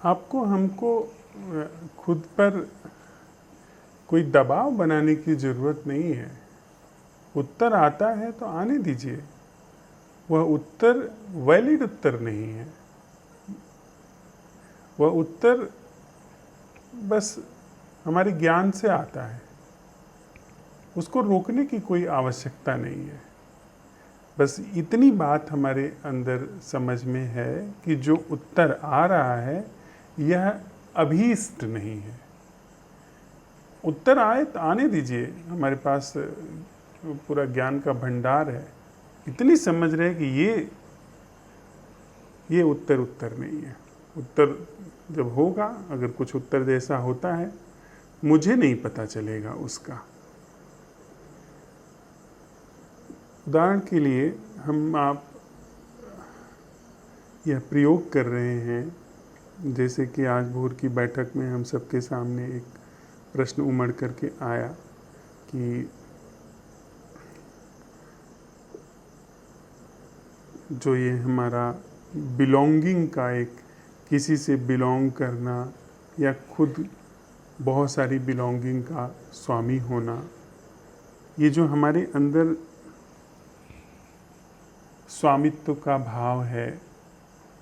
आपको हमको खुद पर कोई दबाव बनाने की ज़रूरत नहीं है। उत्तर आता है तो आने दीजिए। वह उत्तर वैलिड उत्तर नहीं है, वह उत्तर बस हमारे ज्ञान से आता है। उसको रोकने की कोई आवश्यकता नहीं है। बस इतनी बात हमारे अंदर समझ में है कि जो उत्तर आ रहा है यह अभीष्ट नहीं है। उत्तर आए तो आने दीजिए, हमारे पास पूरा ज्ञान का भंडार है। इतनी समझ रहे कि ये उत्तर नहीं है। उत्तर जब होगा, अगर कुछ उत्तर जैसा होता है, मुझे नहीं पता चलेगा उसका। उदाहरण के लिए आप यह प्रयोग कर रहे हैं, जैसे कि आज भोर की बैठक में हम सबके सामने एक प्रश्न उमड़ करके आया कि जो ये हमारा बिलोंगिंग का एक किसी से बिलोंग करना या खुद बहुत सारी बिलोंगिंग का स्वामी होना, ये जो हमारे अंदर स्वामित्व का भाव है,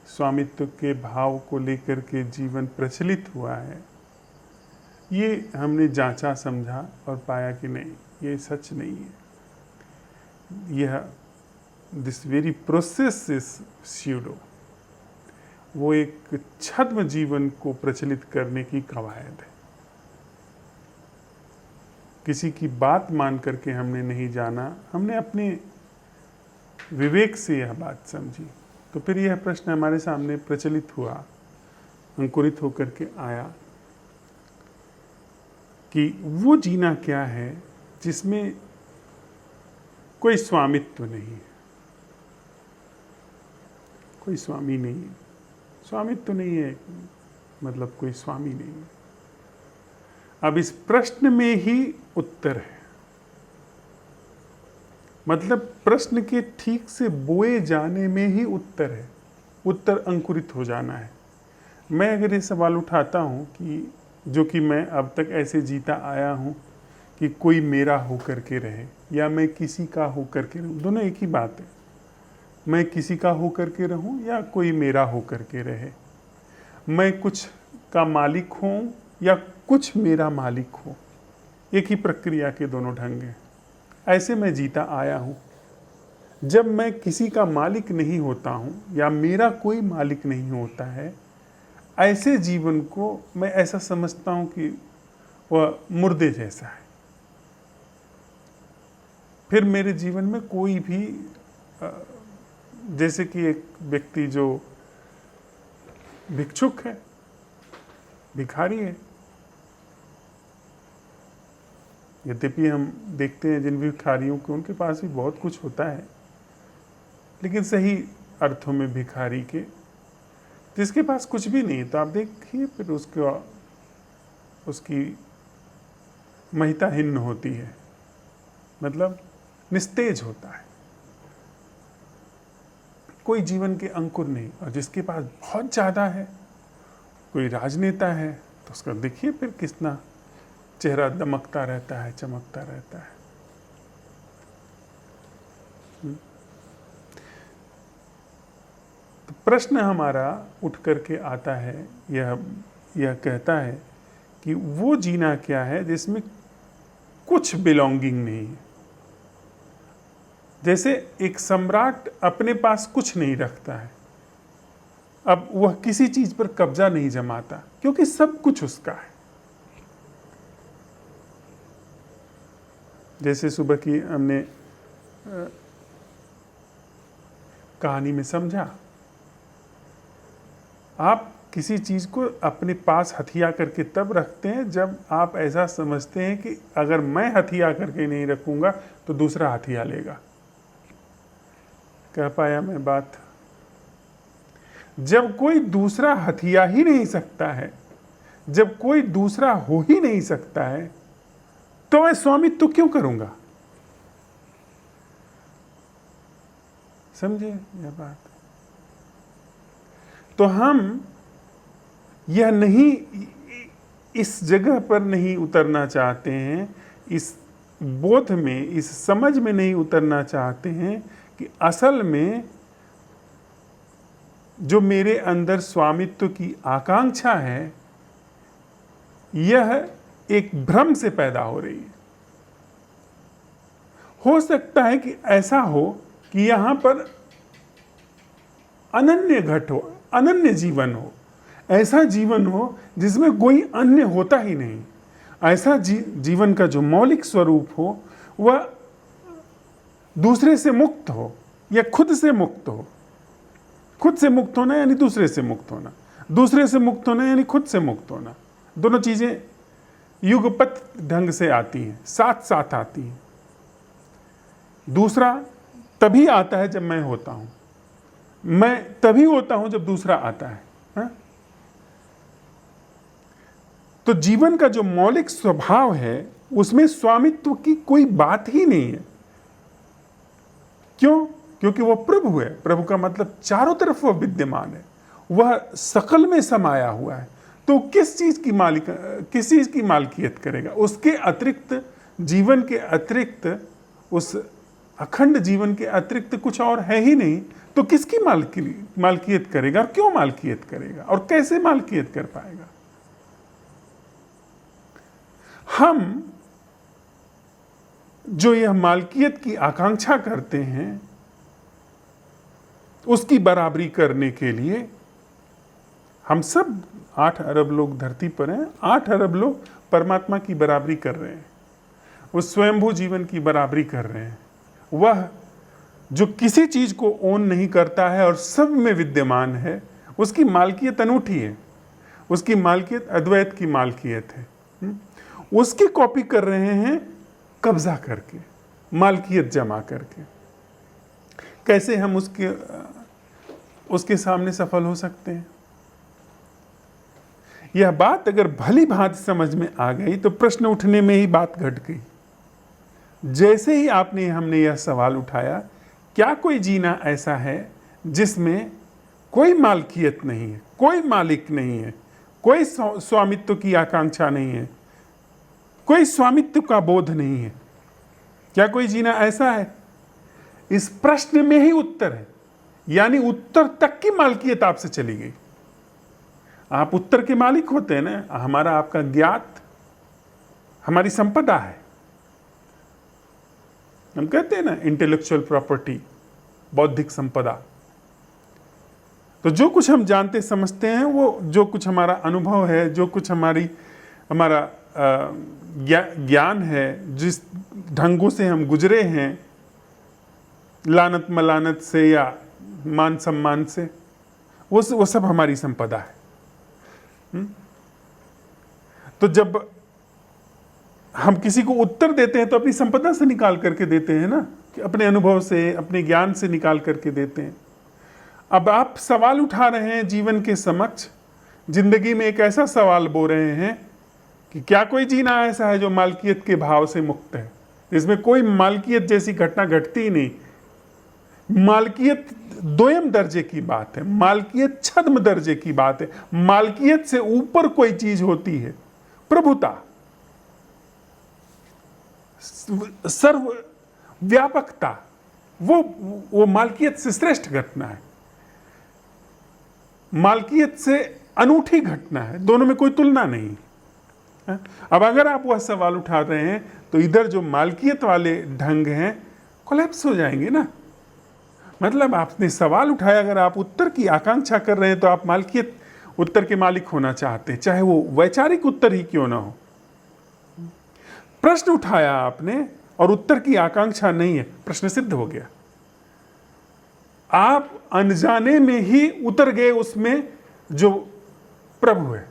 स्वामित्व के भाव को लेकर के जीवन प्रचलित हुआ है, ये हमने जांचा समझा और पाया कि नहीं, ये सच नहीं है। यह this very process is pseudo. वो एक छद्म जीवन को प्रचलित करने की कवायद है। किसी की बात मान करके हमने नहीं जाना, हमने अपने विवेक से यह बात समझी, तो फिर यह प्रश्न हमारे सामने प्रचलित हुआ, अंकुरित होकर के आया कि वो जीना क्या है जिसमें कोई स्वामित्व नहीं है, कोई स्वामी नहीं है। स्वामित्व नहीं है मतलब कोई स्वामी नहीं है। अब इस प्रश्न में ही उत्तर है, मतलब प्रश्न के ठीक से बोए जाने में ही उत्तर है। उत्तर अंकुरित हो जाना है। मैं अगर ये सवाल उठाता हूँ कि जो कि मैं अब तक ऐसे जीता आया हूँ कि कोई मेरा होकर के रहे या मैं किसी का होकर के रहूँ, दोनों एक ही बात है। मैं किसी का होकर के रहूँ या कोई मेरा होकर के रहे, मैं कुछ का मालिक हूँ या कुछ मेरा मालिक हो, एक ही प्रक्रिया के दोनों ढंग हैं। ऐसे मैं जीता आया हूँ। जब मैं किसी का मालिक नहीं होता हूँ या मेरा कोई मालिक नहीं होता है, ऐसे जीवन को मैं ऐसा समझता हूँ कि वह मुर्दे जैसा है। फिर मेरे जीवन में कोई भी, जैसे कि एक व्यक्ति जो भिक्षुक है, भिखारी है, यद्यपि हम देखते हैं जिन भिखारियों को उनके पास भी बहुत कुछ होता है, लेकिन सही अर्थों में भिखारी के, जिसके पास कुछ भी नहीं, तो आप देखिए फिर उसकी महिता हिन्न होती है, मतलब निस्तेज होता है, कोई जीवन के अंकुर नहीं। और जिसके पास बहुत ज़्यादा है, कोई राजनेता है, तो उसका देखिए फिर कितना चेहरा दमकता रहता है, चमकता रहता है। तो प्रश्न हमारा उठ करके आता है, यह कहता है कि वो जीना क्या है जिसमें कुछ बिलोंगिंग नहीं है। जैसे एक सम्राट अपने पास कुछ नहीं रखता है, अब वह किसी चीज पर कब्जा नहीं जमाता क्योंकि सब कुछ उसका है। जैसे सुबह की हमने कहानी में समझा, आप किसी चीज को अपने पास हथिया करके तब रखते हैं जब आप ऐसा समझते हैं कि अगर मैं हथिया करके नहीं रखूंगा तो दूसरा हथिया लेगा। कह पाया मैं बात? जब कोई दूसरा हथिया ही नहीं सकता है, जब कोई दूसरा हो ही नहीं सकता है, तो मैं स्वामित्व क्यों करूंगा? समझे यह बात? तो हम यह नहीं, इस जगह पर नहीं उतरना चाहते हैं, इस बोध में, इस समझ में नहीं उतरना चाहते हैं कि असल में जो मेरे अंदर स्वामित्व की आकांक्षा है यह एक भ्रम से पैदा हो रही है। हो सकता है कि ऐसा हो कि यहां पर अनन्य घट हो, अनन्य जीवन हो, ऐसा जीवन हो जिसमें कोई अन्य होता ही नहीं। ऐसा जीवन का जो मौलिक स्वरूप हो वह दूसरे से मुक्त हो या खुद से मुक्त हो। खुद से मुक्त होना यानी दूसरे से मुक्त होना, दूसरे से मुक्त होना यानी खुद से मुक्त होना। दोनों चीजें युगपत ढंग से आती हैं, साथ साथ आती हैं। दूसरा तभी आता है जब मैं होता हूं, मैं तभी होता हूं जब दूसरा आता है, हा? तो जीवन का जो मौलिक स्वभाव है उसमें स्वामित्व की कोई बात ही नहीं है। क्यों? क्योंकि वह प्रभु है। प्रभु का मतलब चारों तरफ वह विद्यमान है, वह सकल में समाया हुआ है। तो किस चीज की मालकियत करेगा? उसके अतिरिक्त, जीवन के अतिरिक्त, उस अखंड जीवन के अतिरिक्त कुछ और है ही नहीं। तो किसकी मालकियत करेगा और क्यों मालकियत करेगा और कैसे मालकियत कर पाएगा? हम जो यह मालकियत की आकांक्षा करते हैं उसकी बराबरी करने के लिए हम सब 8 अरब लोग धरती पर हैं, 8 अरब लोग परमात्मा की बराबरी कर रहे हैं, उस स्वयंभू जीवन की बराबरी कर रहे हैं। वह जो किसी चीज को ओन नहीं करता है और सब में विद्यमान है, उसकी मालकियत अनूठी है, उसकी मालकियत अद्वैत की मालकियत है। उसकी कॉपी कर रहे हैं कब्जा करके, मालकियत जमा करके। कैसे हम उसके सामने सफल हो सकते हैं? यह बात अगर भली भांति समझ में आ गई तो प्रश्न उठने में ही बात घट गई। जैसे ही हमने यह सवाल उठाया, क्या कोई जीना ऐसा है जिसमें कोई मालकियत नहीं है, कोई मालिक नहीं है, कोई स्वामित्व की आकांक्षा नहीं है, कोई स्वामित्व का बोध नहीं है? क्या कोई जीना ऐसा है? इस प्रश्न में ही उत्तर है, यानी उत्तर तक की मालकियत आपसे चली गई। आप उत्तर के मालिक होते हैं ना। हमारा आपका ज्ञात हमारी संपदा है। हम कहते हैं ना इंटेलेक्चुअल प्रॉपर्टी, बौद्धिक संपदा। तो जो कुछ हम जानते समझते हैं, वो जो कुछ हमारा अनुभव है, जो कुछ हमारा ज्ञान है, जिस ढंगों से हम गुजरे हैं, लानत मलानत से या मान सम्मान से, वो सब हमारी संपदा है। तो जब हम किसी को उत्तर देते हैं तो अपनी संपदा से निकाल करके देते हैं ना, कि अपने अनुभव से, अपने ज्ञान से निकाल करके देते हैं। अब आप सवाल उठा रहे हैं जीवन के समक्ष, जिंदगी में एक ऐसा सवाल बो रहे हैं कि क्या कोई जीना ऐसा है जो मालकियत के भाव से मुक्त है, इसमें कोई मालकियत जैसी घटना घटती ही नहीं। मालकियत दोयम दर्जे की बात है, मालकियत छद्म दर्जे की बात है। मालकियत से ऊपर कोई चीज होती है, प्रभुता, सर्व व्यापकता, वो मालकियत से श्रेष्ठ घटना है, मालकियत से अनूठी घटना है। दोनों में कोई तुलना नहीं। अब अगर आप वह सवाल उठा रहे हैं तो इधर जो मालकियत वाले ढंग हैं कोलैप्स हो जाएंगे ना। मतलब आपने सवाल उठाया, अगर आप उत्तर की आकांक्षा कर रहे हैं तो आप मालकियत, उत्तर के मालिक होना चाहते हैं, चाहे वो वैचारिक उत्तर ही क्यों ना हो। प्रश्न उठाया आपने और उत्तर की आकांक्षा नहीं है, प्रश्न सिद्ध हो गया। आप अनजाने में ही उतर गए उसमें जो प्रभु है।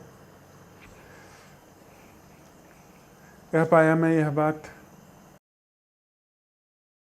कह पाया मैं यह बात?